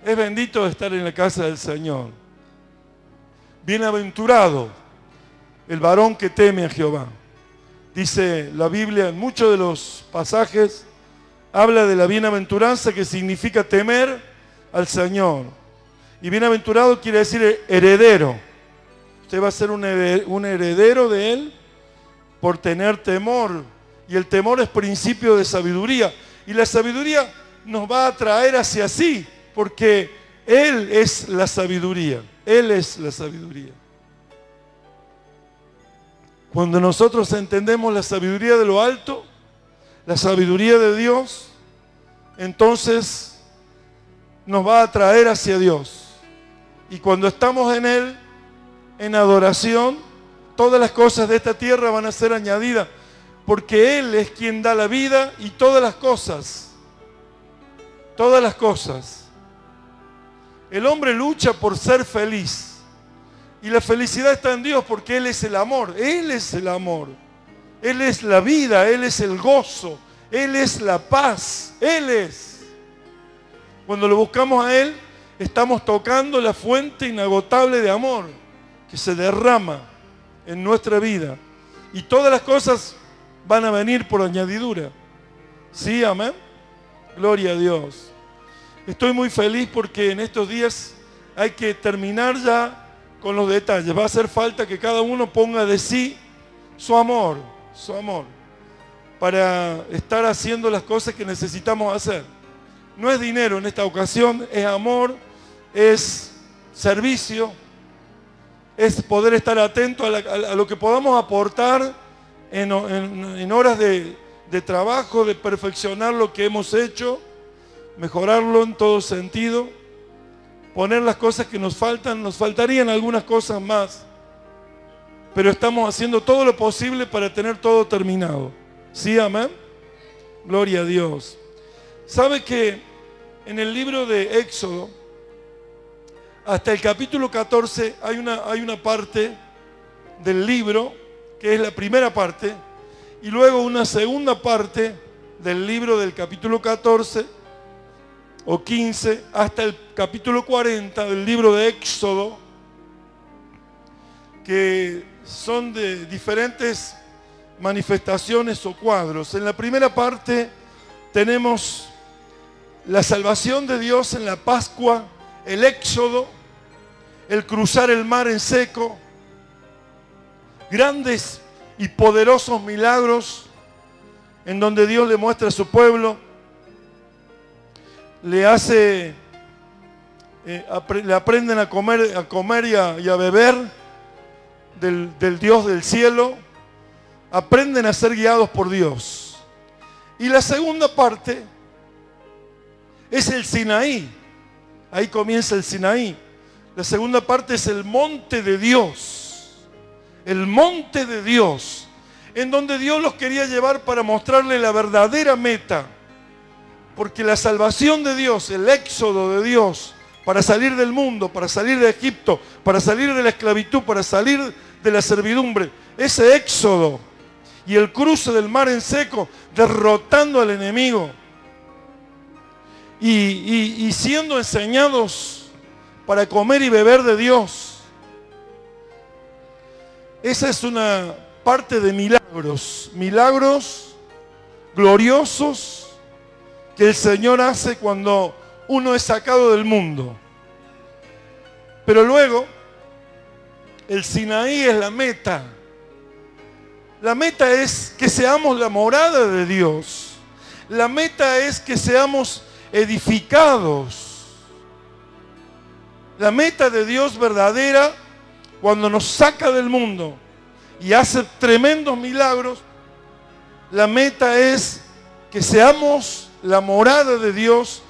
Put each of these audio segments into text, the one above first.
Es bendito estar en la casa del Señor. Bienaventurado el varón que teme a Jehová. Dice la Biblia, en muchos de los pasajes, habla de la bienaventuranza, que significa temer al Señor. Y bienaventurado quiere decir heredero. Usted va a ser un heredero de Él por tener temor. Y el temor es principio de sabiduría. Y la sabiduría nos va a traer hacia sí, porque Él es la sabiduría. Él es la sabiduría. Cuando nosotros entendemos la sabiduría de lo alto, la sabiduría de Dios, entonces nos va a traer hacia Dios. Y cuando estamos en Él, en adoración, todas las cosas de esta tierra van a ser añadidas, porque Él es quien da la vida y todas las cosas. Todas las cosas. El hombre lucha por ser feliz. Y la felicidad está en Dios porque Él es el amor. Él es el amor. Él es la vida. Él es el gozo. Él es la paz. Él es. Cuando lo buscamos a Él, estamos tocando la fuente inagotable de amor que se derrama en nuestra vida. Y todas las cosas van a venir por añadidura. ¿Sí? Amén. Gloria a Dios. Estoy muy feliz porque en estos días hay que terminar ya con los detalles. Va a hacer falta que cada uno ponga de sí su amor, para estar haciendo las cosas que necesitamos hacer. No es dinero en esta ocasión, es amor, es servicio, es poder estar atento a lo que podamos aportar en horas de trabajo, de perfeccionar lo que hemos hecho, mejorarlo en todo sentido. Poner las cosas que nos faltan, nos faltarían algunas cosas más, pero estamos haciendo todo lo posible para tener todo terminado. ¿Sí, amén? Gloria a Dios. ¿Sabe que en el libro de Éxodo, hasta el capítulo 14, hay una parte del libro, que es la primera parte, y luego una segunda parte del libro del capítulo 14, o 15, hasta el capítulo 40 del libro de Éxodo, que son de diferentes manifestaciones o cuadros? En la primera parte tenemos la salvación de Dios en la Pascua, el Éxodo, el cruzar el mar en seco, grandes y poderosos milagros en donde Dios le muestra a su pueblo, le aprenden a comer y a beber del Dios del cielo, aprenden a ser guiados por Dios. Y la segunda parte es el Sinaí. Ahí comienza el Sinaí. La segunda parte es el monte de Dios. El monte de Dios, en donde Dios los quería llevar para mostrarle la verdadera meta. Porque la salvación de Dios, el éxodo de Dios, para salir del mundo, para salir de Egipto, para salir de la esclavitud, para salir de la servidumbre, ese éxodo y el cruce del mar en seco, derrotando al enemigo y siendo enseñados para comer y beber de Dios. Esa es una parte de milagros gloriosos que el Señor hace cuando uno es sacado del mundo. Pero luego, el Sinaí es la meta. La meta es que seamos la morada de Dios. La meta es que seamos edificados. La meta de Dios verdadera, cuando nos saca del mundo y hace tremendos milagros, la meta es que seamos la morada de Dios,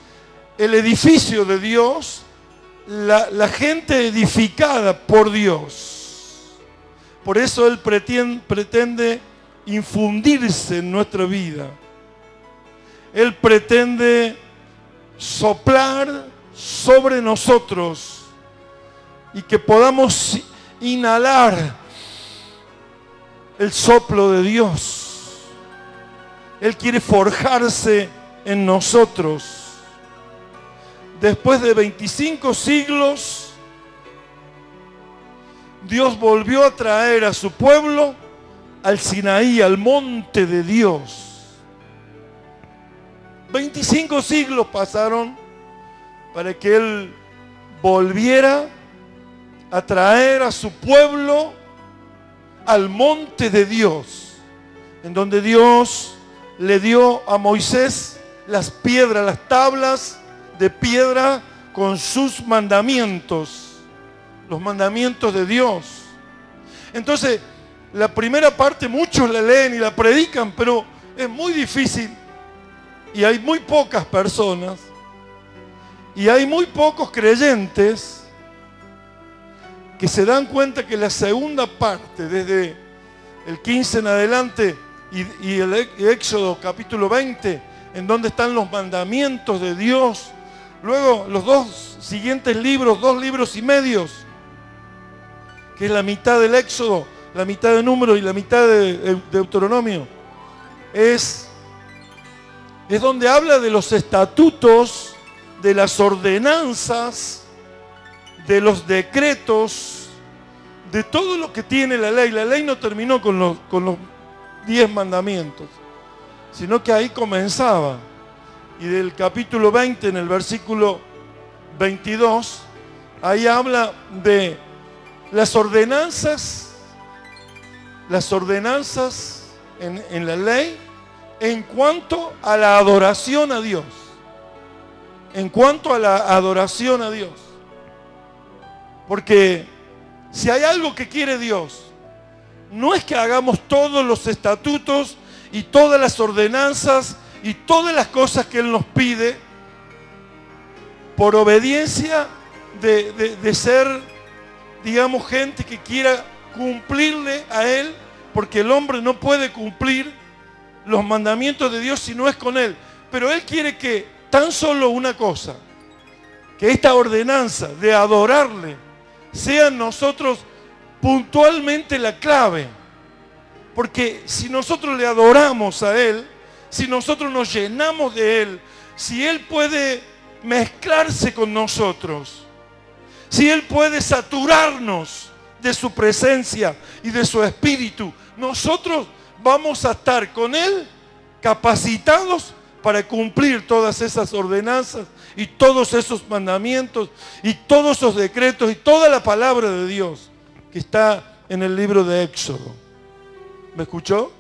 el edificio de Dios, la gente edificada por Dios. Por eso Él pretende infundirse en nuestra vida. Él pretende soplar sobre nosotros y que podamos inhalar el soplo de Dios. Él quiere forjarse en nosotros. después de 25 siglos, Dios volvió a traer a su pueblo al Sinaí, al monte de Dios. 25 siglos pasaron para que Él volviera a traer a su pueblo al monte de Dios, en donde Dios le dio a Moisés las piedras, las tablas de piedra con sus mandamientos, los mandamientos de Dios. Entonces, la primera parte muchos la leen y la predican, pero es muy difícil y hay muy pocas personas y hay muy pocos creyentes que se dan cuenta que la segunda parte, desde el 15 en adelante y el Éxodo capítulo 20, en donde están los mandamientos de Dios, luego los dos siguientes libros, 2 libros y medios, que es la mitad del Éxodo, la mitad de Números y la mitad de Deuteronomio, es donde habla de los estatutos, de las ordenanzas, de los decretos, de todo lo que tiene la ley. La ley no terminó con los 10 mandamientos, sino que ahí comenzaba. Y del capítulo 20, en el versículo 22, ahí habla de las ordenanzas en la ley en cuanto a la adoración a Dios. En cuanto a la adoración a Dios. Porque si hay algo que quiere Dios, no es que hagamos todos los estatutos y todas las ordenanzas y todas las cosas que Él nos pide por obediencia de ser, digamos, gente que quiera cumplirle a Él, porque el hombre no puede cumplir los mandamientos de Dios si no es con Él. Pero Él quiere que tan solo una cosa, que esta ordenanza de adorarle sea en nosotros puntualmente la clave. Porque si nosotros le adoramos a Él, si nosotros nos llenamos de Él, si Él puede mezclarse con nosotros, si Él puede saturarnos de su presencia y de su espíritu, nosotros vamos a estar con Él capacitados para cumplir todas esas ordenanzas y todos esos mandamientos y todos esos decretos y toda la palabra de Dios que está en el libro de Éxodo. ¿Me escuchó?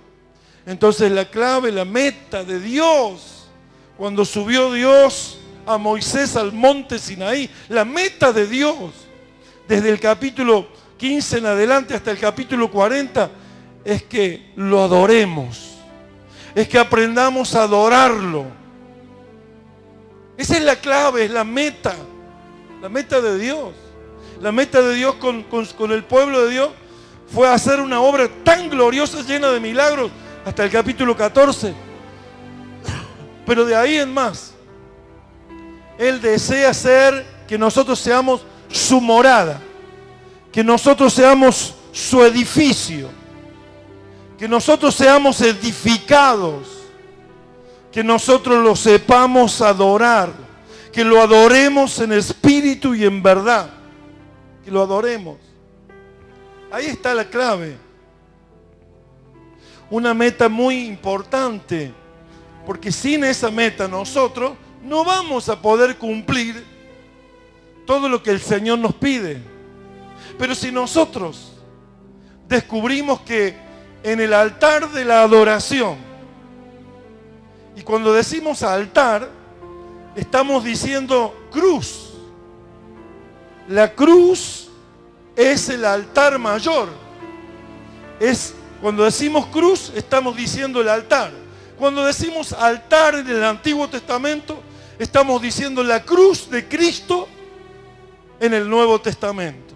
Entonces la clave, la meta de Dios, cuando subió Dios a Moisés al monte Sinaí, la meta de Dios, desde el capítulo 15 en adelante hasta el capítulo 40, es que lo adoremos. Es que aprendamos a adorarlo. Esa es la clave, es la meta de Dios. La meta de Dios con el pueblo de Dios fue hacer una obra tan gloriosa, llena de milagros, hasta el capítulo 14. Pero de ahí en más, Él desea hacer que nosotros seamos su morada, que nosotros seamos su edificio, que nosotros seamos edificados, que nosotros lo sepamos adorar, que lo adoremos en espíritu y en verdad, que lo adoremos. Ahí está la clave. Una meta muy importante, porque sin esa meta nosotros no vamos a poder cumplir todo lo que el Señor nos pide. Pero si nosotros descubrimos que en el altar de la adoración, y cuando decimos altar, estamos diciendo cruz. La cruz es el altar mayor. Cuando decimos cruz, estamos diciendo el altar. Cuando decimos altar en el Antiguo Testamento, estamos diciendo la cruz de Cristo en el Nuevo Testamento.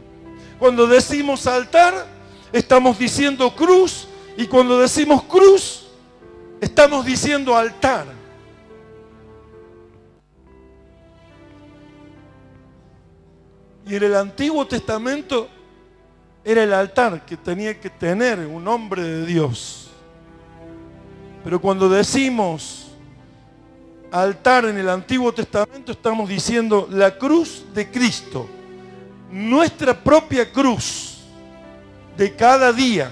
Cuando decimos altar, estamos diciendo cruz. Y cuando decimos cruz, estamos diciendo altar. Y en el Antiguo Testamento era el altar que tenía que tener un hombre de Dios. Pero cuando decimos altar en el Antiguo Testamento, estamos diciendo la cruz de Cristo, nuestra propia cruz de cada día,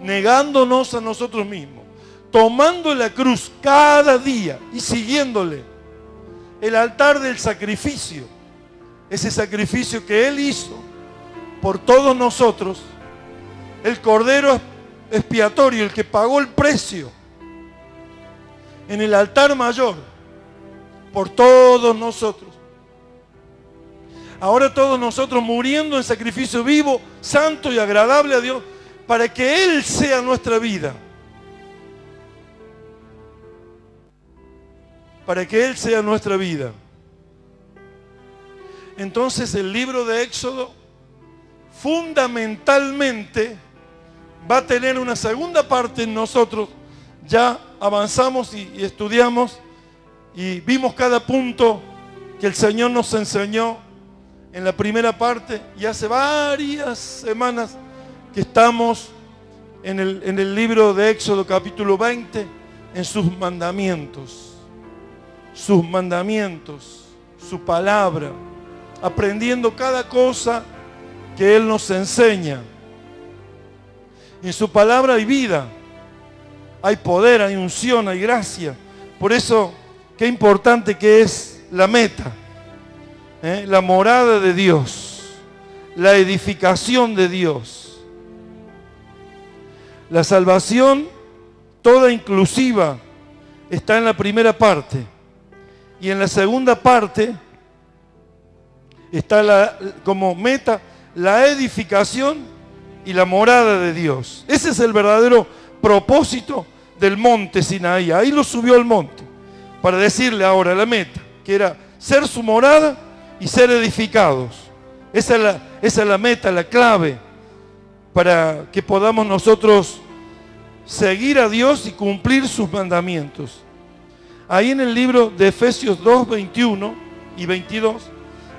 negándonos a nosotros mismos, tomando la cruz cada día y siguiéndole. El altar del sacrificio, ese sacrificio que Él hizo por todos nosotros, el cordero expiatorio, el que pagó el precio en el altar mayor por todos nosotros. Ahora todos nosotros muriendo en sacrificio vivo, santo y agradable a Dios, para que Él sea nuestra vida. Para que Él sea nuestra vida. Entonces el libro de Éxodo fundamentalmente va a tener una segunda parte en nosotros. Ya avanzamos y estudiamos y vimos cada punto que el Señor nos enseñó en la primera parte, y hace varias semanas que estamos en el libro de Éxodo capítulo 20, en sus mandamientos, su palabra, aprendiendo cada cosa que Él nos enseña. En su palabra hay vida, hay poder, hay unción, hay gracia. Por eso, qué importante que es la meta, la morada de Dios, la edificación de Dios. La salvación, toda inclusiva, está en la primera parte. Y en la segunda parte está como meta la edificación y la morada de Dios. Ese es el verdadero propósito del monte Sinaí. Ahí lo subió al monte para decirle ahora la meta, que era ser su morada y ser edificados. Esa es la meta, la clave para que podamos nosotros seguir a Dios y cumplir sus mandamientos. Ahí en el libro de Efesios 2, 21 y 22,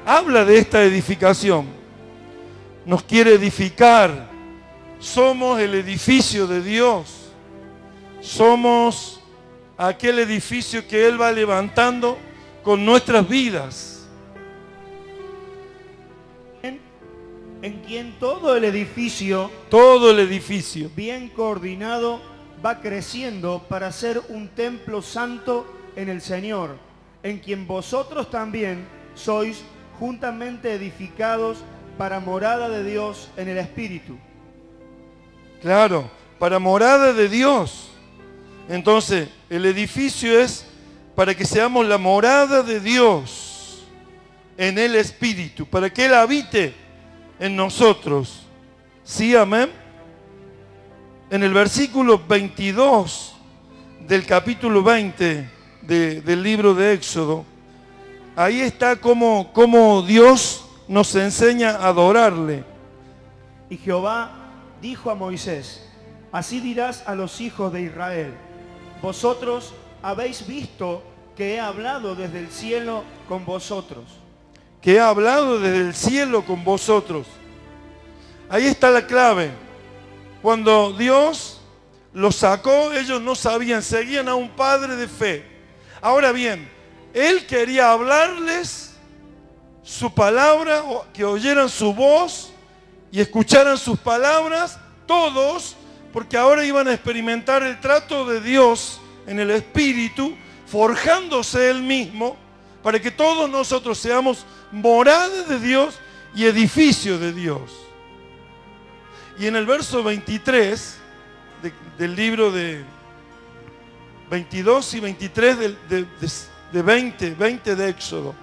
habla de esta edificación. Nos quiere edificar. Somos el edificio de Dios. Somos aquel edificio que Él va levantando con nuestras vidas. En quien todo el edificio, bien coordinado, va creciendo para ser un templo santo en el Señor, en quien vosotros también sois juntamente edificados para morada de Dios en el Espíritu. Claro, para morada de Dios. Entonces, el edificio es para que seamos la morada de Dios en el Espíritu, para que Él habite en nosotros. ¿Sí, amén? En el versículo 22 del capítulo 20 del libro de Éxodo, ahí está como Dios nos enseña a adorarle. Y Jehová dijo a Moisés: así dirás a los hijos de Israel: vosotros habéis visto que he hablado desde el cielo con vosotros. Que he hablado desde el cielo con vosotros. Ahí está la clave. Cuando Dios los sacó, ellos no sabían, seguían a un padre de fe. Ahora bien, Él quería hablarles su palabra, que oyeran su voz y escucharan sus palabras, todos, porque ahora iban a experimentar el trato de Dios en el Espíritu, forjándose Él mismo, para que todos nosotros seamos morada de Dios y edificio de Dios. Y en el verso 23 del libro de 22 y 23 de 20 de Éxodo.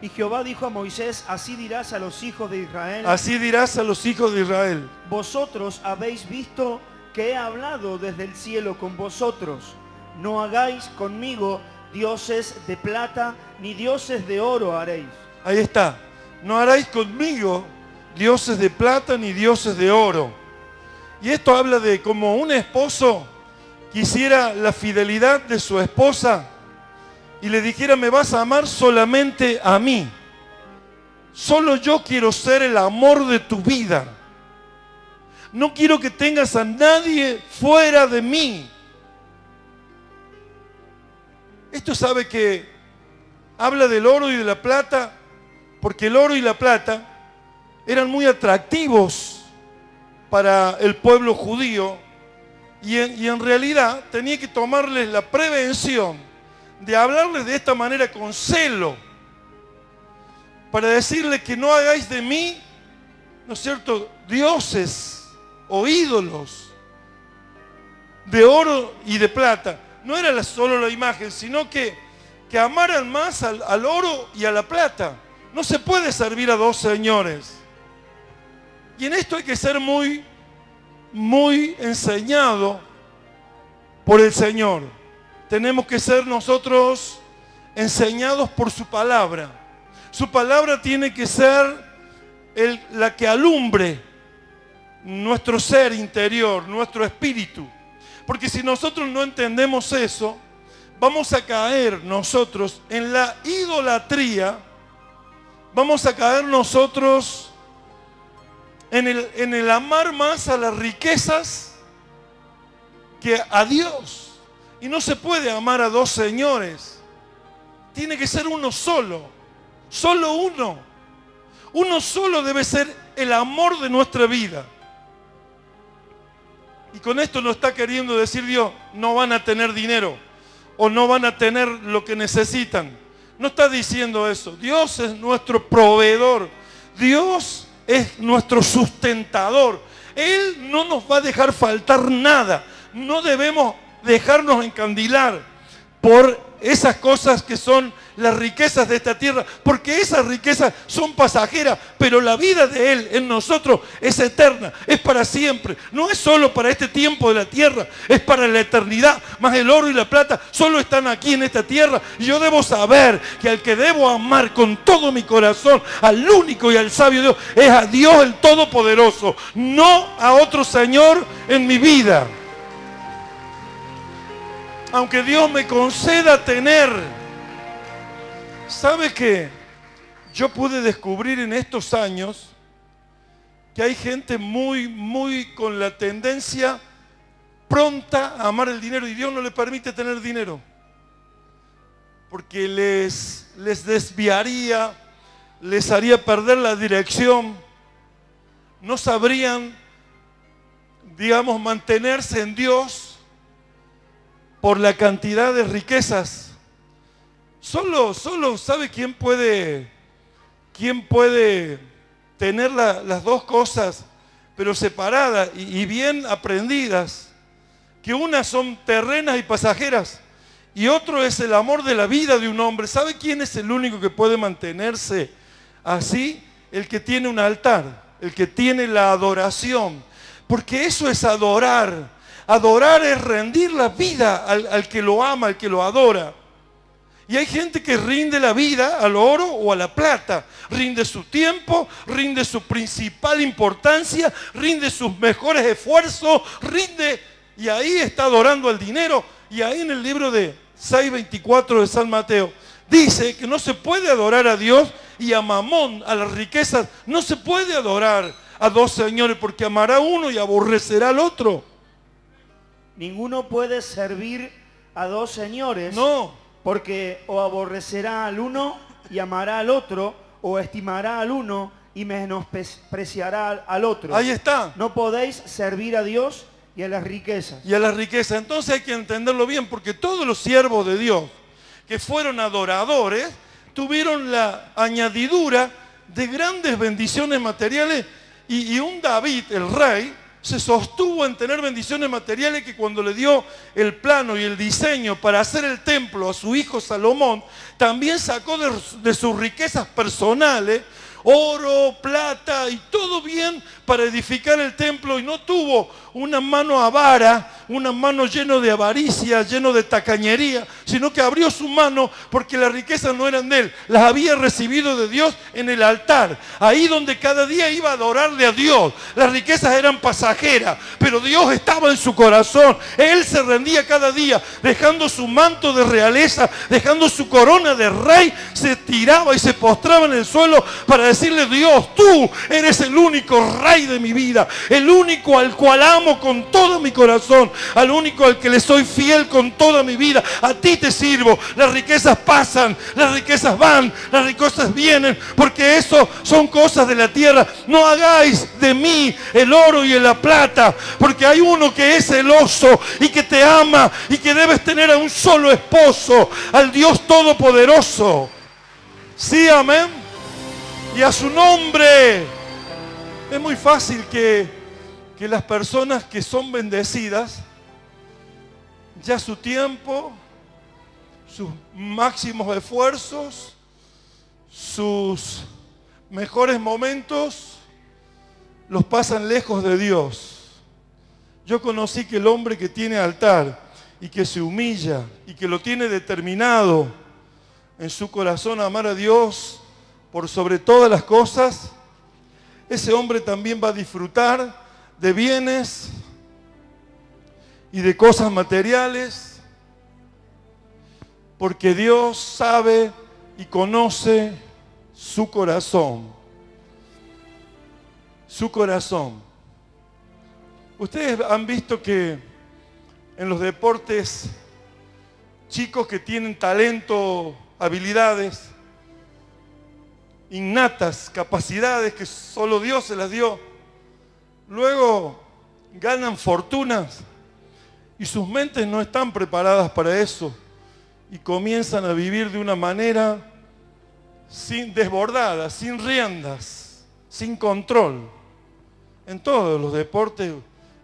Y Jehová dijo a Moisés: así dirás a los hijos de Israel. Así dirás a los hijos de Israel. Vosotros habéis visto que he hablado desde el cielo con vosotros. No hagáis conmigo dioses de plata, ni dioses de oro haréis. Ahí está. No haréis conmigo dioses de plata ni dioses de oro. Y esto habla de como un esposo quisiera la fidelidad de su esposa y le dijera: me vas a amar solamente a mí. Solo yo quiero ser el amor de tu vida. No quiero que tengas a nadie fuera de mí. Esto sabe que habla del oro y de la plata, porque el oro y la plata eran muy atractivos para el pueblo judío y en realidad tenía que tomarles la prevención de hablarles de esta manera con celo, para decirles que no hagáis de mí, ¿no es cierto?, dioses o ídolos de oro y de plata. No era solo la imagen, sino que amaran más al oro y a la plata. No se puede servir a dos señores. Y en esto hay que ser muy, muy enseñado por el Señor. Tenemos que ser nosotros enseñados por su palabra. Su palabra tiene que ser la que alumbre nuestro ser interior, nuestro espíritu. Porque si nosotros no entendemos eso, vamos a caer nosotros en la idolatría, vamos a caer nosotros en el amar más a las riquezas que a Dios. Y no se puede amar a dos señores. Tiene que ser uno solo. Solo uno. Uno solo debe ser el amor de nuestra vida. Y con esto no está queriendo decir Dios, no van a tener dinero o no van a tener lo que necesitan. No está diciendo eso. Dios es nuestro proveedor. Dios es nuestro sustentador. Él no nos va a dejar faltar nada. No debemos dejarnos encandilar por esas cosas que son las riquezas de esta tierra, porque esas riquezas son pasajeras, pero la vida de Él en nosotros es eterna, es para siempre. No es solo para este tiempo de la tierra, es para la eternidad. Más el oro y la plata solo están aquí en esta tierra. Y yo debo saber que al que debo amar con todo mi corazón, al único y al sabio Dios, es a Dios el Todopoderoso, no a otro Señor en mi vida. Aunque Dios me conceda tener, ¿sabe qué? Yo pude descubrir en estos años que hay gente muy con la tendencia pronta a amar el dinero y Dios no le permite tener dinero. Porque les desviaría, les haría perder la dirección, no sabrían, digamos, mantenerse en Dios por la cantidad de riquezas. Solo ¿sabe quién puede tener las dos cosas, pero separadas y bien aprendidas? Que unas son terrenas y pasajeras, y otro es el amor de la vida de un hombre. ¿Sabe quién es el único que puede mantenerse así? El que tiene un altar, el que tiene la adoración. Porque eso es adorar. Adorar es rendir la vida al que lo ama, al que lo adora. Y hay gente que rinde la vida al oro o a la plata. Rinde su tiempo, rinde su principal importancia, rinde sus mejores esfuerzos, y ahí está adorando al dinero. Y ahí en el libro de 6:24 de San Mateo dice que no se puede adorar a Dios y a Mamón, a las riquezas. No se puede adorar a dos señores, porque amará a uno y aborrecerá al otro. Ninguno puede servir a dos señores. No. Porque o aborrecerá al uno y amará al otro, o estimará al uno y menospreciará al otro. Ahí está. No podéis servir a Dios y a las riquezas. Y a las riquezas. Entonces hay que entenderlo bien, porque todos los siervos de Dios que fueron adoradores tuvieron la añadidura de grandes bendiciones materiales, y un David, el rey, se sostuvo en tener bendiciones materiales, que cuando le dio el plano y el diseño para hacer el templo a su hijo Salomón, también sacó de sus riquezas personales oro, plata y todo bien para edificar el templo, y no tuvo una mano avara, una mano lleno de avaricia, lleno de tacañería, sino que abrió su mano porque las riquezas no eran de él, las había recibido de Dios en el altar, ahí donde cada día iba a adorarle a Dios. Las riquezas eran pasajeras, pero Dios estaba en su corazón. Él se rendía cada día, dejando su manto de realeza, dejando su corona de rey, se tiraba y se postraba en el suelo para decirle: Dios, tú eres el único Rey de mi vida, el único al cual amo con todo mi corazón, al único al que le soy fiel con toda mi vida. A ti te sirvo. Las riquezas pasan, las riquezas van, las riquezas vienen, porque eso son cosas de la tierra. No hagáis de mí el oro y la plata, porque hay uno que es celoso y que te ama y que debes tener a un solo esposo, al Dios Todopoderoso. Sí, amén. Y a su nombre. Es muy fácil que las personas que son bendecidas, ya su tiempo, sus máximos esfuerzos, sus mejores momentos, los pasan lejos de Dios. Yo conocí que el hombre que tiene altar y que se humilla y que lo tiene determinado en su corazón a amar a Dios por sobre todas las cosas, ese hombre también va a disfrutar de bienes y de cosas materiales, porque Dios sabe y conoce su corazón. Su corazón. Ustedes han visto que en los deportes, chicos que tienen talento, habilidades innatas, capacidades que solo Dios se las dio, luego ganan fortunas y sus mentes no están preparadas para eso y comienzan a vivir de una manera desbordada, sin riendas, sin control. En todos los deportes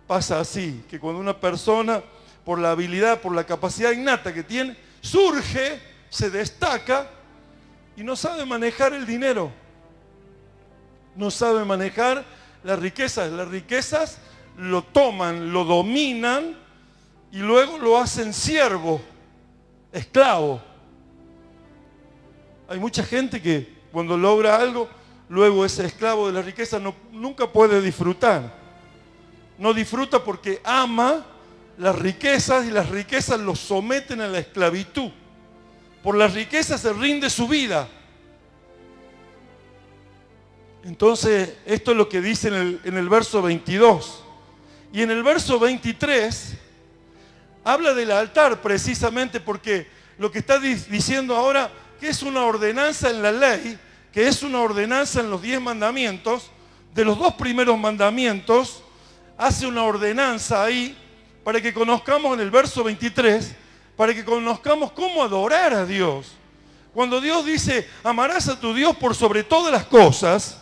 pasa así, que cuando una persona, por la habilidad, por la capacidad innata que tiene, surge, se destaca y no sabe manejar el dinero, no sabe manejar las riquezas. Las riquezas lo toman, lo dominan y luego lo hacen siervo, esclavo. Hay mucha gente que cuando logra algo, luego ese esclavo de la riqueza nunca puede disfrutar. No disfruta porque ama las riquezas y las riquezas lo someten a la esclavitud. Por las riquezas se rinde su vida. Entonces, esto es lo que dice en el verso 22. Y en el verso 23 habla del altar precisamente porque lo que está diciendo ahora, que es una ordenanza en la ley, que es una ordenanza en los 10 mandamientos, de los 2 primeros mandamientos, hace una ordenanza ahí para que conozcamos en el verso 23, para que conozcamos cómo adorar a Dios. Cuando Dios dice, amarás a tu Dios por sobre todas las cosas,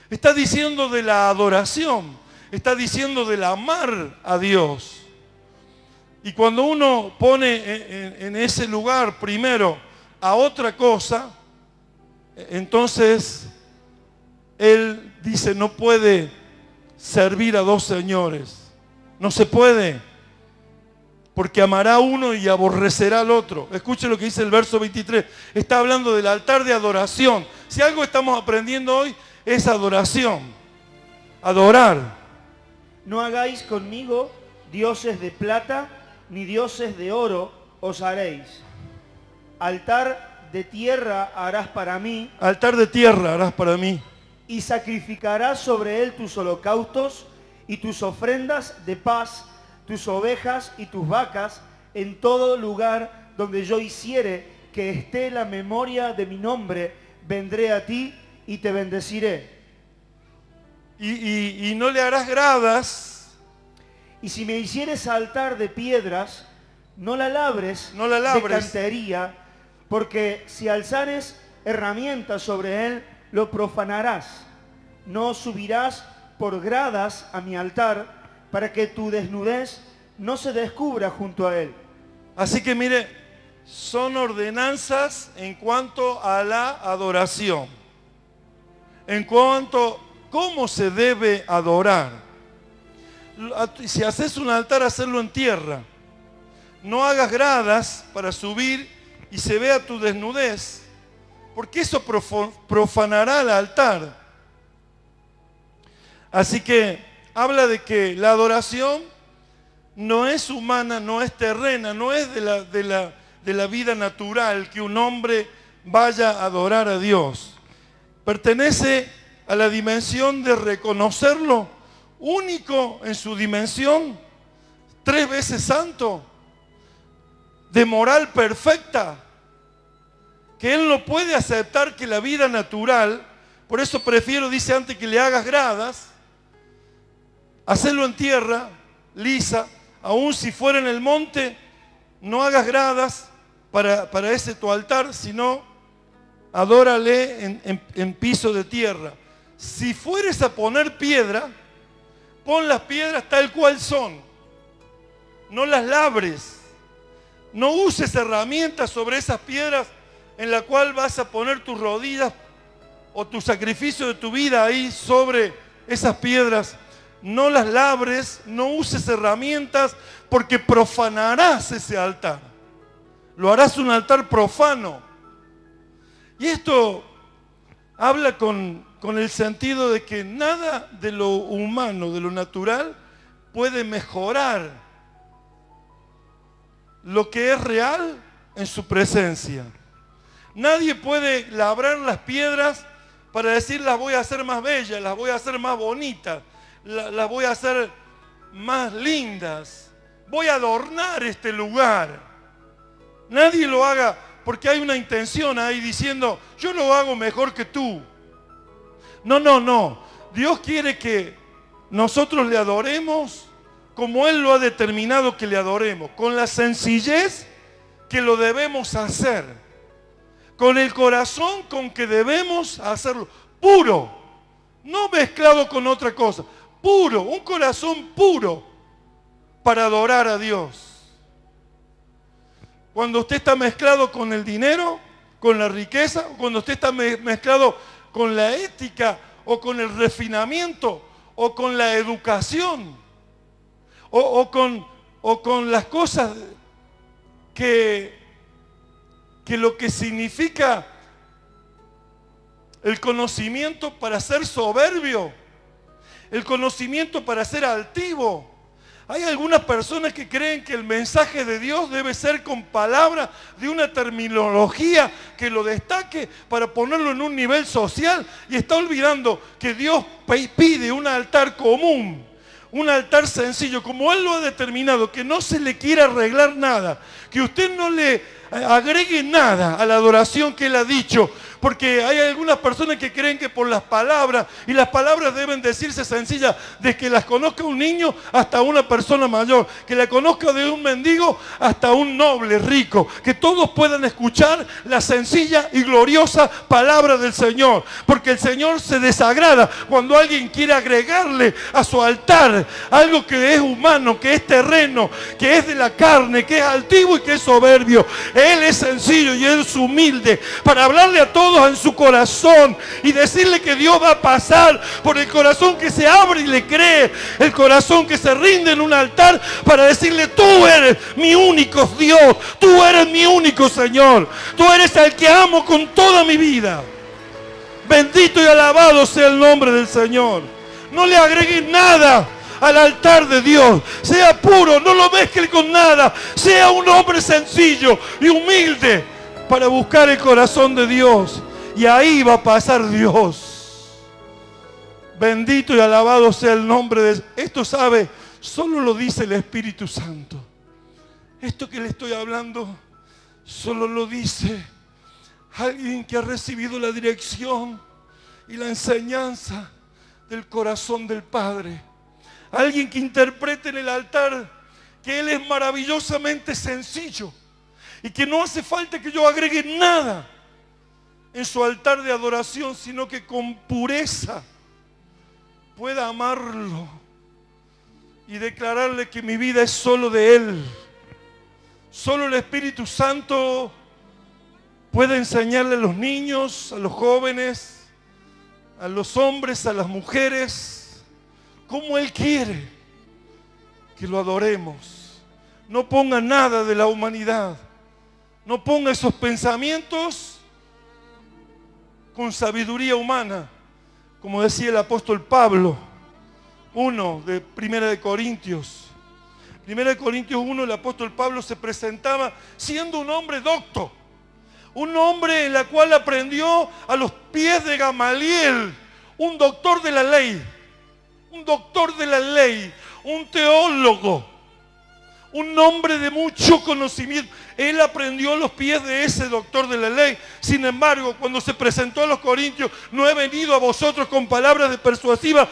está diciendo de la adoración, está diciendo del amar a Dios. Y cuando uno pone en ese lugar primero a otra cosa, entonces Él dice, no puede servir a 2 señores. No se puede. Porque amará a uno y aborrecerá al otro. Escuche lo que dice el verso 23. Está hablando del altar de adoración. Si algo estamos aprendiendo hoy es adoración. Adorar. No hagáis conmigo dioses de plata ni dioses de oro os haréis. Altar de tierra harás para mí. Altar de tierra harás para mí. Y sacrificarás sobre él tus holocaustos y tus ofrendas de paz, tus ovejas y tus vacas, en todo lugar donde yo hiciere que esté la memoria de mi nombre, vendré a ti y te bendeciré. Y no le harás gradas. Y si me hicieres altar de piedras, no la labres, de cantería, porque si alzares herramientas sobre él, lo profanarás. No subirás por gradas a mi altar, para que tu desnudez no se descubra junto a él. Así que mire, son ordenanzas en cuanto a la adoración. En cuanto a cómo se debe adorar. Si haces un altar, hacerlo en tierra. No hagas gradas para subir y se vea tu desnudez, porque eso profanará el altar. Así que habla de que la adoración no es humana, no es terrena, no es de la vida natural que un hombre vaya a adorar a Dios. pertenece a la dimensión de reconocerlo único en su dimensión, 3 veces santo, de moral perfecta, que Él no puede aceptar que la vida natural, por eso prefiero, dice antes, que le hagas gradas, hacerlo en tierra, lisa, aun si fuera en el monte, no hagas gradas para ese tu altar, sino adórale en piso de tierra. Si fueres a poner piedra, pon las piedras tal cual son, no las labres, no uses herramientas sobre esas piedras en la cual vas a poner tus rodillas o tu sacrificio de tu vida ahí sobre esas piedras. No las labres, no uses herramientas, porque profanarás ese altar. Lo harás un altar profano. Y esto habla con el sentido de que nada de lo humano, de lo natural, puede mejorar lo que es real en su presencia. Nadie puede labrar las piedras para decir las voy a hacer más bellas, las voy a hacer más bonitas, las voy a hacer más lindas, voy a adornar este lugar. Nadie lo haga porque hay una intención ahí diciendo yo lo hago mejor que tú. No. Dios quiere que nosotros le adoremos como Él lo ha determinado que le adoremos, con la sencillez que lo debemos hacer, con el corazón con que debemos hacerlo, puro, no mezclado con otra cosa, puro, un corazón puro para adorar a Dios. Cuando usted está mezclado con el dinero, con la riqueza, cuando usted está mezclado con la ética o con el refinamiento o con la educación o con las cosas que lo que significa el conocimiento para ser soberbio, el conocimiento para ser altivo. Hay algunas personas que creen que el mensaje de Dios debe ser con palabras de una terminología que lo destaque para ponerlo en un nivel social, y está olvidando que Dios pide un altar común, un altar sencillo, como Él lo ha determinado, que no se le quiera arreglar nada, que usted no le agregue nada a la adoración que Él ha dicho, porque hay algunas personas que creen que por las palabras, y las palabras deben decirse sencillas, de que las conozca un niño hasta una persona mayor, que la conozca de un mendigo hasta un noble rico, que todos puedan escuchar la sencilla y gloriosa palabra del Señor, porque el Señor se desagrada cuando alguien quiere agregarle a su altar algo que es humano, que es terreno, que es de la carne, que es altivo y que es soberbio. Él es sencillo y Él es humilde para hablarle a todos en su corazón y decirle que Dios va a pasar por el corazón que se abre y le cree, el corazón que se rinde en un altar para decirle tú eres mi único Dios, tú eres mi único Señor, tú eres el que amo con toda mi vida. Bendito y alabado sea el nombre del Señor. No le agregue nada al altar de Dios, sea puro, no lo mezcle con nada, sea un hombre sencillo y humilde para buscar el corazón de Dios, y ahí va a pasar Dios. Bendito y alabado sea el nombre de Dios. Esto, sabe, solo lo dice el Espíritu Santo. Esto que le estoy hablando solo lo dice alguien que ha recibido la dirección y la enseñanza del corazón del Padre. Alguien que interprete en el altar que Él es maravillosamente sencillo y que no hace falta que yo agregue nada en su altar de adoración, sino que con pureza pueda amarlo y declararle que mi vida es solo de Él. Solo el Espíritu Santo puede enseñarle a los niños, a los jóvenes, a los hombres, a las mujeres, como Él quiere que lo adoremos. No ponga nada de la humanidad. No ponga esos pensamientos con sabiduría humana, como decía el apóstol Pablo, 1 de 1 de Corintios. 1 de Corintios 1, el apóstol Pablo se presentaba siendo un hombre docto, Un hombre en la cual aprendió a los pies de Gamaliel, un doctor de la ley, un teólogo, un hombre de mucho conocimiento. Él aprendió a los pies de ese doctor de la ley. Sin embargo, cuando se presentó a los corintios, no he venido a vosotros con palabras de persuasiva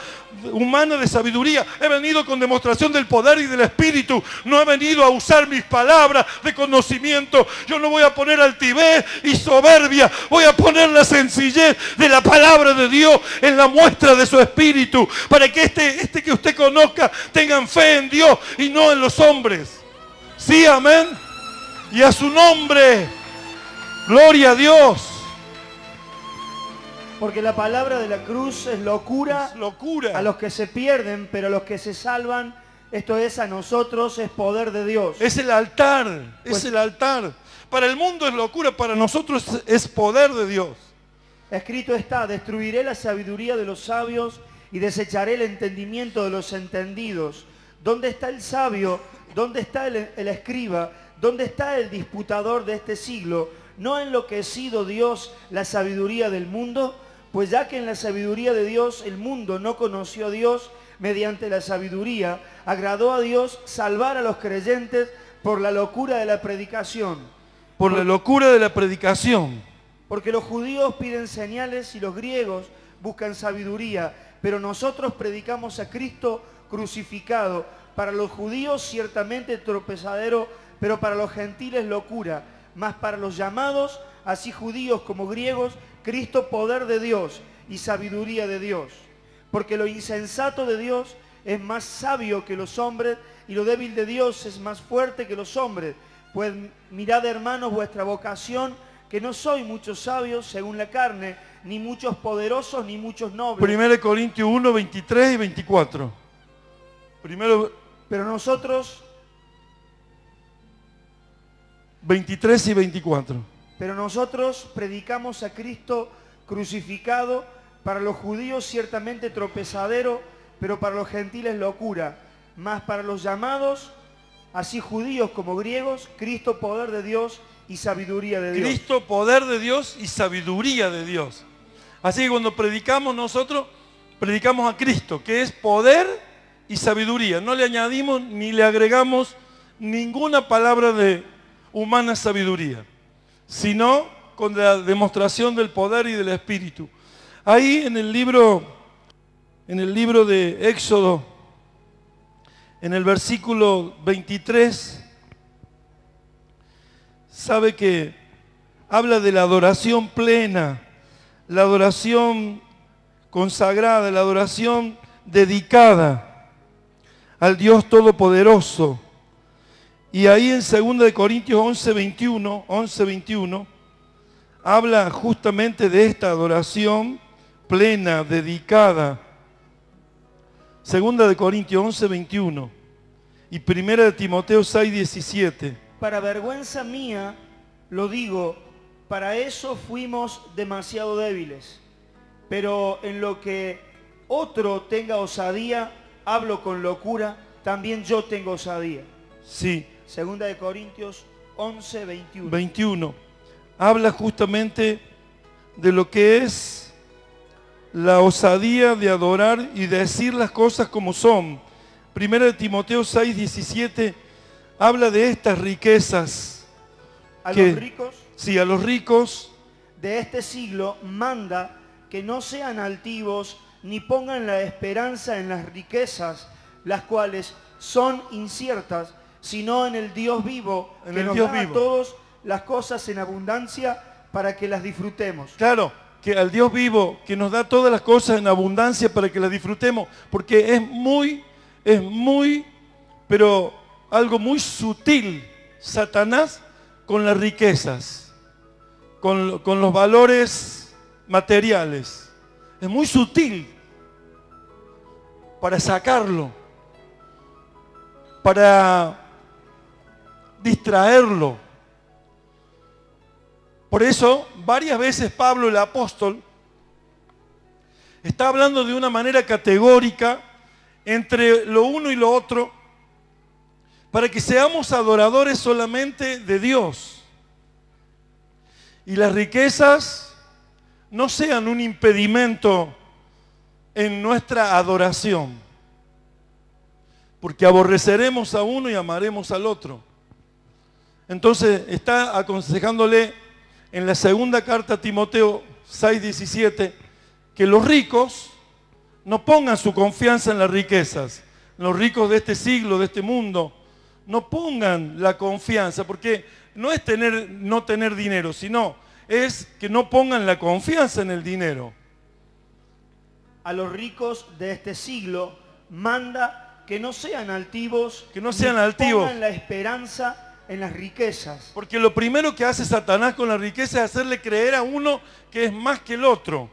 humana de sabiduría. He venido con demostración del poder y del Espíritu. No he venido a usar mis palabras de conocimiento. Yo no voy a poner altivez y soberbia. Voy a poner la sencillez de la palabra de Dios en la muestra de su Espíritu. Para que este que usted conozca tengan fe en Dios y no en los hombres. Sí, amén. Y a su nombre, gloria a Dios. Porque la palabra de la cruz es locura, a los que se pierden, pero a los que se salvan, esto es a nosotros, es poder de Dios. Es el altar, es el altar. Para el mundo es locura, para nosotros es poder de Dios. Escrito está: destruiré la sabiduría de los sabios y desecharé el entendimiento de los entendidos. ¿Dónde está el sabio? ¿Dónde está el escriba? ¿Dónde está el disputador de este siglo? ¿No ha enloquecido Dios la sabiduría del mundo? Pues ya que en la sabiduría de Dios el mundo no conoció a Dios, mediante la sabiduría agradó a Dios salvar a los creyentes por la locura de la predicación. Por la locura de la predicación. Porque los judíos piden señales y los griegos buscan sabiduría, pero nosotros predicamos a Cristo crucificado. Para los judíos ciertamente tropezadero, pero para los gentiles locura. Mas para los llamados, así judíos como griegos, Cristo poder de Dios y sabiduría de Dios. Porque lo insensato de Dios es más sabio que los hombres, y lo débil de Dios es más fuerte que los hombres. Pues mirad, hermanos, vuestra vocación, que no sois muchos sabios según la carne, ni muchos poderosos, ni muchos nobles. 1 Corintios 1, 23 y 24. Pero nosotros... 23 y 24. Pero nosotros predicamos a Cristo crucificado, para los judíos ciertamente tropezadero, pero para los gentiles locura. Mas para los llamados, así judíos como griegos, Cristo poder de Dios y sabiduría de Dios. Cristo poder de Dios y sabiduría de Dios. Así que cuando predicamos nosotros, predicamos a Cristo, que es poder y sabiduría. No le añadimos ni le agregamos ninguna palabra de humana sabiduría, sino con la demostración del poder y del Espíritu. Ahí en el libro de Éxodo, en el versículo 23, sabe que habla de la adoración plena, la adoración consagrada, la adoración dedicada al Dios Todopoderoso. Y ahí en 2 Corintios 11:21, habla justamente de esta adoración plena, dedicada. 2 Corintios 11:21 y 1 Timoteo 6:17. Para vergüenza mía, lo digo, para eso fuimos demasiado débiles. Pero en lo que otro tenga osadía, hablo con locura, también yo tengo osadía. Sí. 2 Corintios 11:21. 21. Habla justamente de lo que es la osadía de adorar y decir las cosas como son. 1 Timoteo 6:17 habla de estas riquezas. A los ricos. Sí, a los ricos de este siglo manda que no sean altivos ni pongan la esperanza en las riquezas, las cuales son inciertas, sino en el Dios vivo, que nos da a todos las cosas en abundancia para que las disfrutemos. Claro, que al Dios vivo, que nos da todas las cosas en abundancia para que las disfrutemos, porque es muy, pero algo muy sutil, Satanás, con las riquezas, con los valores materiales. Es muy sutil para sacarlo, para distraerlo. Por eso, varias veces Pablo, el apóstol, está hablando de una manera categórica entre lo uno y lo otro, para que seamos adoradores solamente de Dios. y las riquezas no sean un impedimento en nuestra adoración, porque aborreceremos a uno y amaremos al otro. Entonces está aconsejándole en la segunda carta a Timoteo 6:17 que los ricos no pongan su confianza en las riquezas. Los ricos de este siglo, de este mundo, no pongan la confianza, porque no es no tener dinero, sino es que no pongan la confianza en el dinero. A los ricos de este siglo manda que no sean altivos, altivos, pongan la esperanza en las riquezas. Porque lo primero que hace Satanás con la riqueza es hacerle creer a uno que es más que el otro.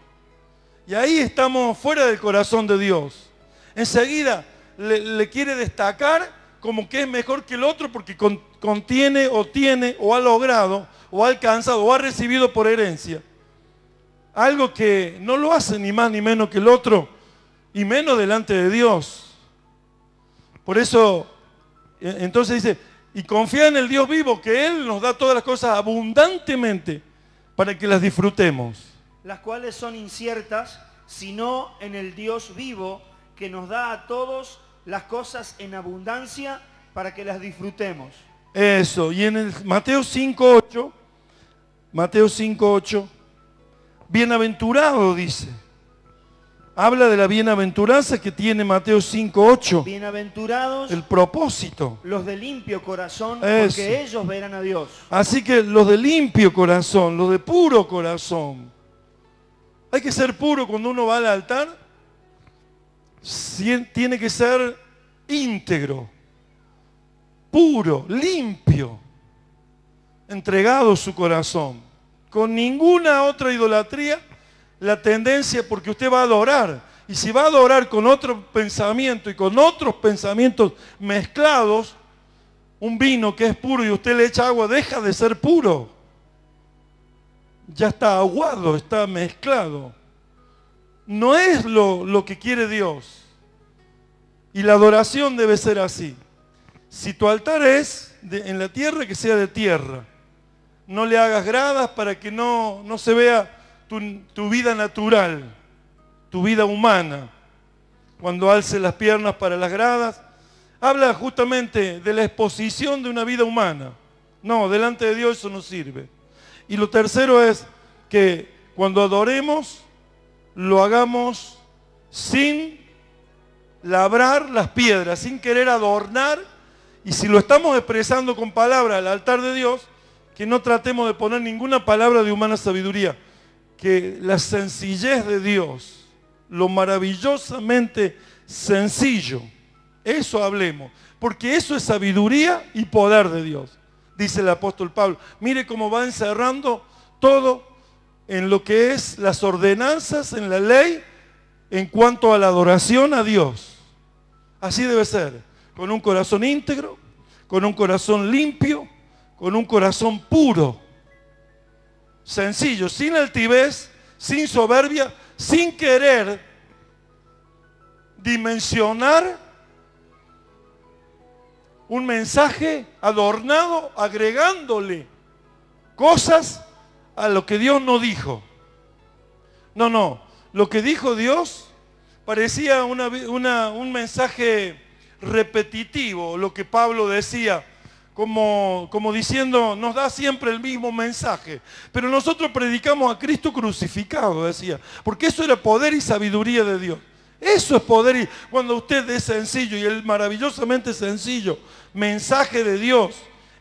Y ahí estamos fuera del corazón de Dios. Enseguida le quiere destacar como que es mejor que el otro porque contiene o tiene o ha logrado o ha alcanzado o ha recibido por herencia algo que no lo hace ni más ni menos que el otro, y menos delante de Dios. Por eso, entonces dice, y confía en el Dios vivo, que Él nos da todas las cosas abundantemente para que las disfrutemos. Las cuales son inciertas, sino en el Dios vivo, que nos da a todos las cosas en abundancia para que las disfrutemos. Eso, y en el Mateo 5:8, bienaventurado dice. Habla de la bienaventuranza que tiene Mateo 5:8. Bienaventurados el propósito. Los de limpio corazón, Eso. porque ellos verán a Dios. Así que los de limpio corazón, los de puro corazón. Hay que ser puro cuando uno va al altar. Tiene que ser íntegro, puro, limpio, entregado su corazón. Con ninguna otra idolatría. La tendencia, porque usted va a adorar, y si va a adorar con otro pensamiento y con otros pensamientos mezclados, un vino que es puro y usted le echa agua, deja de ser puro. Ya está aguado, está mezclado. No es lo que quiere Dios. Y la adoración debe ser así. Si tu altar es en la tierra, que sea de tierra. No le hagas gradas para que no se vea tu vida natural, tu vida humana. Cuando alce las piernas para las gradas, habla justamente de la exposición de una vida humana. No, delante de Dios eso no sirve. Y lo tercero es que cuando adoremos, lo hagamos sin labrar las piedras, sin querer adornar. Y si lo estamos expresando con palabras al altar de Dios, que no tratemos de poner ninguna palabra de humana sabiduría. Que la sencillez de Dios, lo maravillosamente sencillo, eso hablemos, porque eso es sabiduría y poder de Dios, dice el apóstol Pablo. Mire cómo va encerrando todo en lo que es las ordenanzas en la ley en cuanto a la adoración a Dios. Así debe ser, con un corazón íntegro, con un corazón limpio, con un corazón puro. Sencillo, sin altivez, sin soberbia, sin querer dimensionar un mensaje adornado, agregándole cosas a lo que Dios no dijo. No, lo que dijo Dios parecía un mensaje repetitivo, lo que Pablo decía. Como diciendo, nos da siempre el mismo mensaje. Pero nosotros predicamos a Cristo crucificado, decía. Porque eso era poder y sabiduría de Dios. Eso es poder y cuando usted es sencillo y el maravillosamente sencillo mensaje de Dios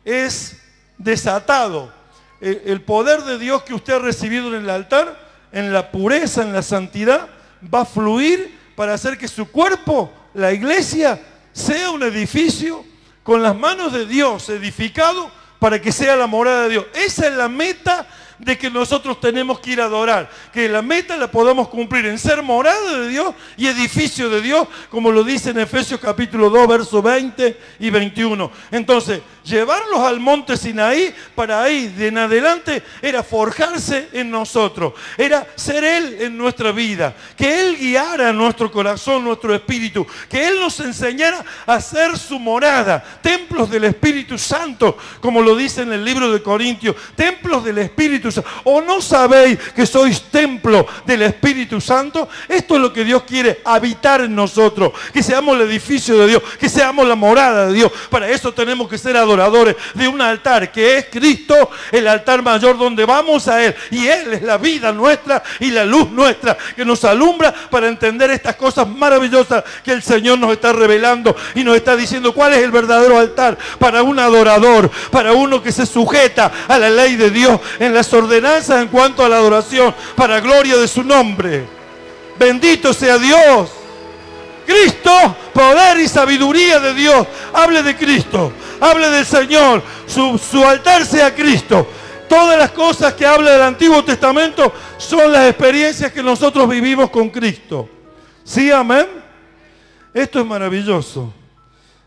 es desatado. El poder de Dios que usted ha recibido en el altar, en la pureza, en la santidad, va a fluir para hacer que su cuerpo, la iglesia, sea un edificio con las manos de Dios edificado para que sea la morada de Dios. Esa es la meta de que nosotros tenemos que ir a adorar. Que la meta la podamos cumplir en ser morada de Dios y edificio de Dios, como lo dice en Efesios capítulo 2, versos 20 y 21. Entonces, llevarlos al monte Sinaí, para ahí de en adelante, era forjarse en nosotros. Era ser Él en nuestra vida. Que Él guiara nuestro corazón, nuestro espíritu. Que Él nos enseñara a ser su morada. Templos del Espíritu Santo, como lo dice en el libro de Corintios. Templos del Espíritu Espíritu Santo. ¿O no sabéis que sois templo del Espíritu Santo? Esto es lo que Dios quiere, habitar en nosotros. Que seamos el edificio de Dios, que seamos la morada de Dios. Para eso tenemos que ser adoradores de un altar que es Cristo, el altar mayor donde vamos a Él. Y Él es la vida nuestra y la luz nuestra que nos alumbra para entender estas cosas maravillosas que el Señor nos está revelando y nos está diciendo cuál es el verdadero altar para un adorador, para uno que se sujeta a la ley de Dios en las ordenanzas en cuanto a la adoración, para gloria de su nombre. Bendito sea Dios. Cristo, poder y sabiduría de Dios. Hable de Cristo, hable del Señor, su altar sea Cristo. Todas las cosas que habla del Antiguo Testamento son las experiencias que nosotros vivimos con Cristo. ¿Sí, amén? Esto es maravilloso.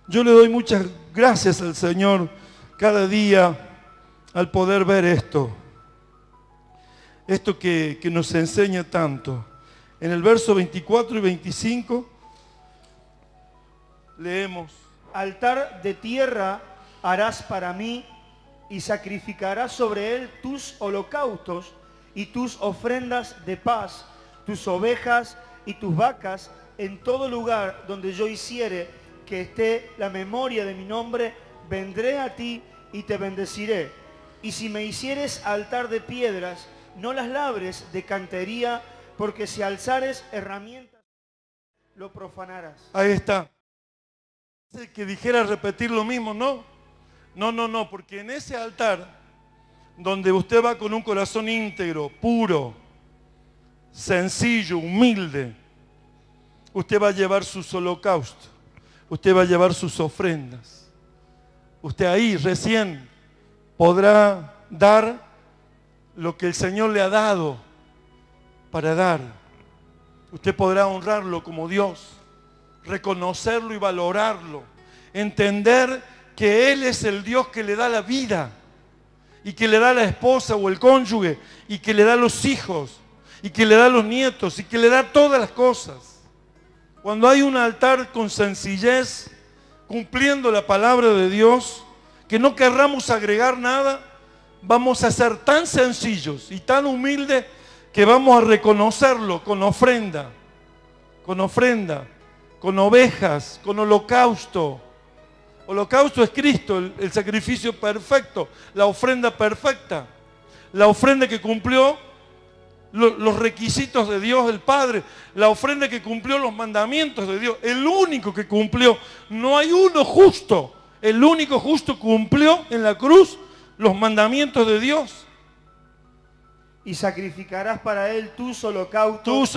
Yo le doy muchas gracias al Señor cada día al poder ver esto. Esto que nos enseña tanto. En el verso 24 y 25 leemos: altar de tierra harás para mí, y sacrificarás sobre él tus holocaustos y tus ofrendas de paz, tus ovejas y tus vacas, en todo lugar donde yo hiciere que esté la memoria de mi nombre, vendré a ti y te bendeciré. Y si me hicieres altar de piedras, no las labres de cantería, porque si alzares herramientas, lo profanarás. Ahí está. Que dijera repetir lo mismo, ¿no? No, porque en ese altar, donde usted va con un corazón íntegro, puro, sencillo, humilde, usted va a llevar sus holocaustos, usted va a llevar sus ofrendas. Usted ahí recién podrá dar lo que el Señor le ha dado para dar. Usted podrá honrarlo como Dios, reconocerlo y valorarlo, entender que Él es el Dios que le da la vida y que le da la esposa o el cónyuge y que le da los hijos y que le da los nietos y que le da todas las cosas. Cuando hay un altar con sencillez, cumpliendo la palabra de Dios, que no querramos agregar nada, vamos a ser tan sencillos y tan humildes que vamos a reconocerlo con ofrenda, con ovejas, con holocausto. Holocausto es Cristo, el sacrificio perfecto, la ofrenda perfecta, la ofrenda que cumplió los requisitos de Dios el Padre, la ofrenda que cumplió los mandamientos de Dios, el único que cumplió. No hay uno justo, el único justo cumplió en la cruz los mandamientos de Dios. Y sacrificarás para él tus holocaustos,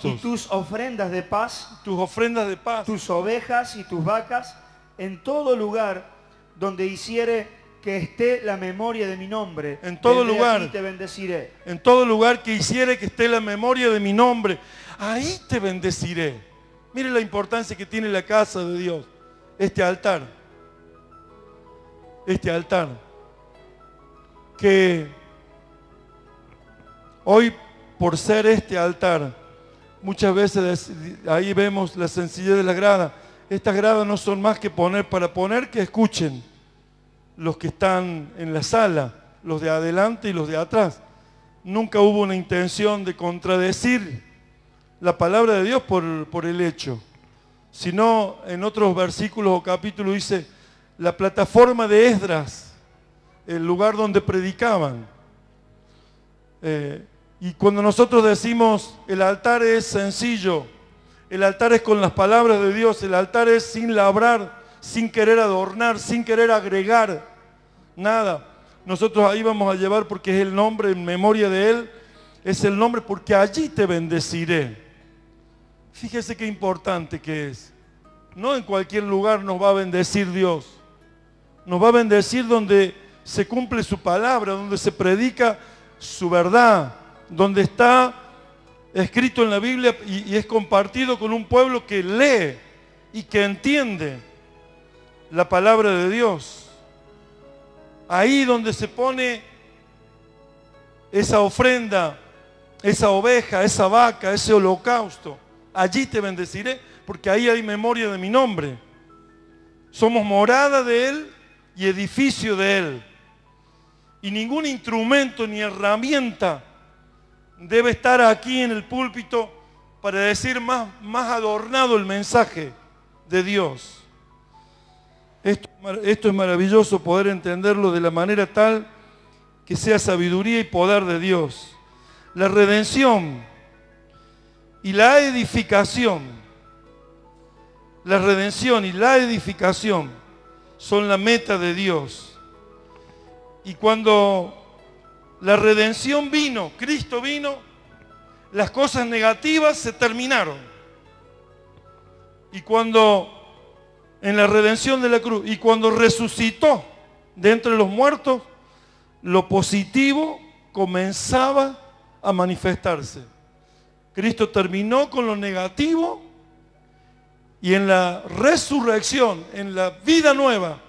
y tus ofrendas de paz, tus ofrendas de paz, tus ovejas y tus vacas, en todo lugar donde hiciere que esté la memoria de mi nombre. En todo lugar. Aquí te bendeciré. En todo lugar que hiciere que esté la memoria de mi nombre, ahí te bendeciré. Mire la importancia que tiene la casa de Dios. Este altar. Que hoy, por ser este altar, muchas veces ahí vemos la sencillez de la grada. Estas gradas no son más que para poner que escuchen los que están en la sala, los de adelante y los de atrás. Nunca hubo una intención de contradecir la palabra de Dios por el hecho, sino en otros versículos o capítulos dice la plataforma de Esdras, el lugar donde predicaban. Y cuando nosotros decimos el altar es sencillo, el altar es con las palabras de Dios, el altar es sin labrar, sin querer adornar, sin querer agregar nada. Nosotros ahí vamos a llevar porque es el nombre en memoria de Él, es el nombre porque allí te bendeciré. Fíjese qué importante que es. No en cualquier lugar nos va a bendecir Dios. Nos va a bendecir donde se cumple su palabra, donde se predica su verdad, donde está escrito en la Biblia y es compartido con un pueblo que lee y que entiende la palabra de Dios. Ahí donde se pone esa ofrenda, esa oveja, esa vaca, ese holocausto, allí te bendeciré, porque ahí hay memoria de mi nombre. Somos morada de Él y edificio de Él. Y ningún instrumento ni herramienta debe estar aquí en el púlpito para decir más adornado el mensaje de Dios. Esto es maravilloso poder entenderlo de la manera tal que sea sabiduría y poder de Dios. La redención y la edificación, la redención y la edificación son la meta de Dios. Y cuando la redención vino, Cristo vino, las cosas negativas se terminaron. Y cuando en la redención de la cruz, y cuando resucitó de entre los muertos, lo positivo comenzaba a manifestarse. Cristo terminó con lo negativo y en la resurrección, en la vida nueva,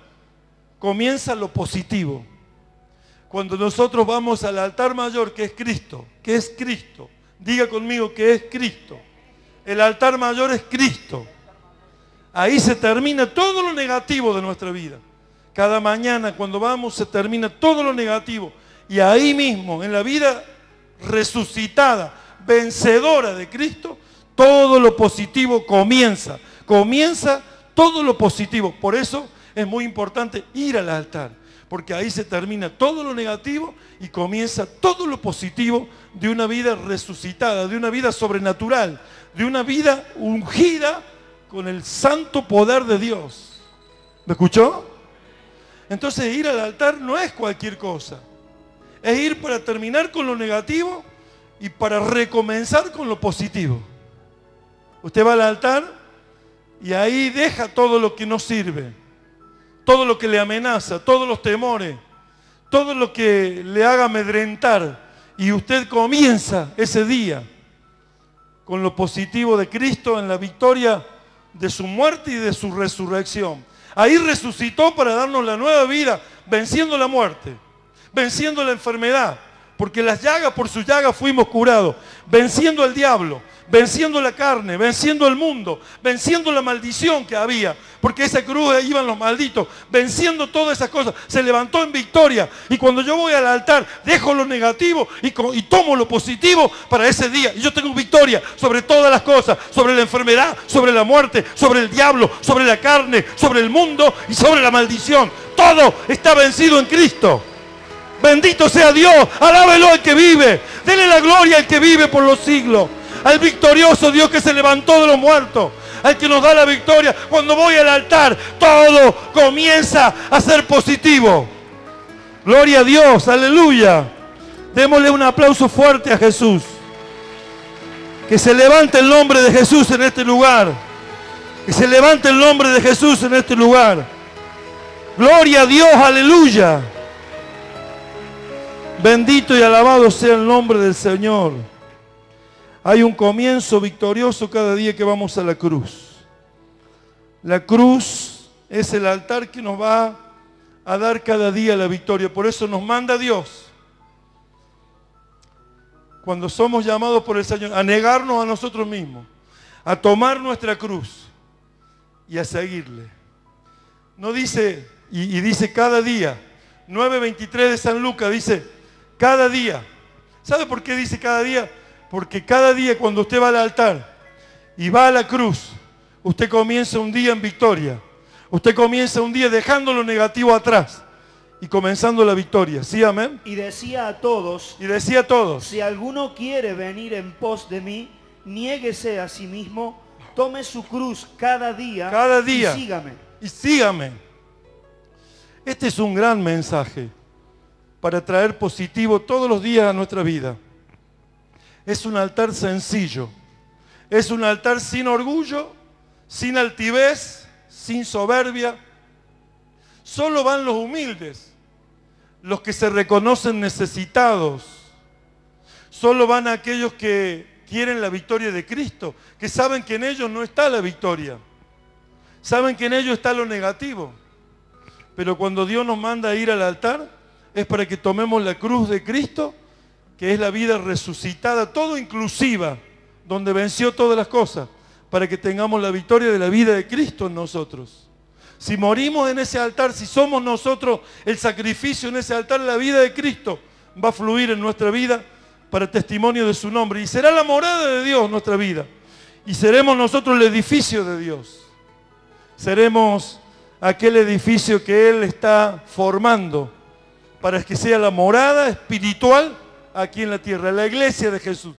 comienza lo positivo. Cuando nosotros vamos al altar mayor, que es Cristo, diga conmigo que es Cristo. El altar mayor es Cristo. Ahí se termina todo lo negativo de nuestra vida. Cada mañana cuando vamos se termina todo lo negativo. Y ahí mismo, en la vida resucitada, vencedora de Cristo, todo lo positivo comienza. Comienza todo lo positivo. Por eso es muy importante ir al altar. Porque ahí se termina todo lo negativo y comienza todo lo positivo de una vida resucitada, de una vida sobrenatural, de una vida ungida con el santo poder de Dios. ¿Me escuchó? Entonces ir al altar no es cualquier cosa. Es ir para terminar con lo negativo y para recomenzar con lo positivo. Usted va al altar y ahí deja todo lo que no sirve, todo lo que le amenaza, todos los temores, todo lo que le haga amedrentar. Y usted comienza ese día con lo positivo de Cristo en la victoria de su muerte y de su resurrección. Ahí resucitó para darnos la nueva vida, venciendo la muerte, venciendo la enfermedad, porque las llagas, por sus llagas fuimos curados, venciendo al diablo, venciendo la carne, venciendo el mundo, venciendo la maldición que había, porque esa cruz iban los malditos, venciendo todas esas cosas, se levantó en victoria. Y cuando yo voy al altar, dejo lo negativo y tomo lo positivo para ese día. Y yo tengo victoria sobre todas las cosas, sobre la enfermedad, sobre la muerte, sobre el diablo, sobre la carne, sobre el mundo y sobre la maldición. Todo está vencido en Cristo. Bendito sea Dios, alábelo al que vive, dele la gloria al que vive por los siglos. Al victorioso Dios que se levantó de los muertos, al que nos da la victoria. Cuando voy al altar, todo comienza a ser positivo. Gloria a Dios, aleluya. Démosle un aplauso fuerte a Jesús. Que se levante el nombre de Jesús en este lugar. Que se levante el nombre de Jesús en este lugar. Gloria a Dios, aleluya. Bendito y alabado sea el nombre del Señor. Hay un comienzo victorioso cada día que vamos a la cruz. La cruz es el altar que nos va a dar cada día la victoria. Por eso nos manda Dios, cuando somos llamados por el Señor, a negarnos a nosotros mismos, a tomar nuestra cruz y a seguirle. No dice, y dice cada día, 9:23 de San Lucas, dice cada día. ¿Sabe por qué dice cada día? Porque cada día cuando usted va al altar y va a la cruz, usted comienza un día en victoria. Usted comienza un día dejando lo negativo atrás y comenzando la victoria. ¿Sí, amén? Y decía a todos, si alguno quiere venir en pos de mí, niéguese a sí mismo, tome su cruz cada día y sígame. Y sígame. Este es un gran mensaje para traer positivo todos los días a nuestra vida. Es un altar sencillo, es un altar sin orgullo, sin altivez, sin soberbia. Solo van los humildes, los que se reconocen necesitados. Solo van aquellos que quieren la victoria de Cristo, que saben que en ellos no está la victoria, saben que en ellos está lo negativo. Pero cuando Dios nos manda a ir al altar, es para que tomemos la cruz de Cristo, que es la vida resucitada, todo inclusiva, donde venció todas las cosas, para que tengamos la victoria de la vida de Cristo en nosotros. Si morimos en ese altar, si somos nosotros el sacrificio en ese altar, la vida de Cristo va a fluir en nuestra vida para testimonio de su nombre. Y será la morada de Dios nuestra vida. Y seremos nosotros el edificio de Dios. Seremos aquel edificio que Él está formando para que sea la morada espiritual aquí en la tierra, la iglesia de Jesús.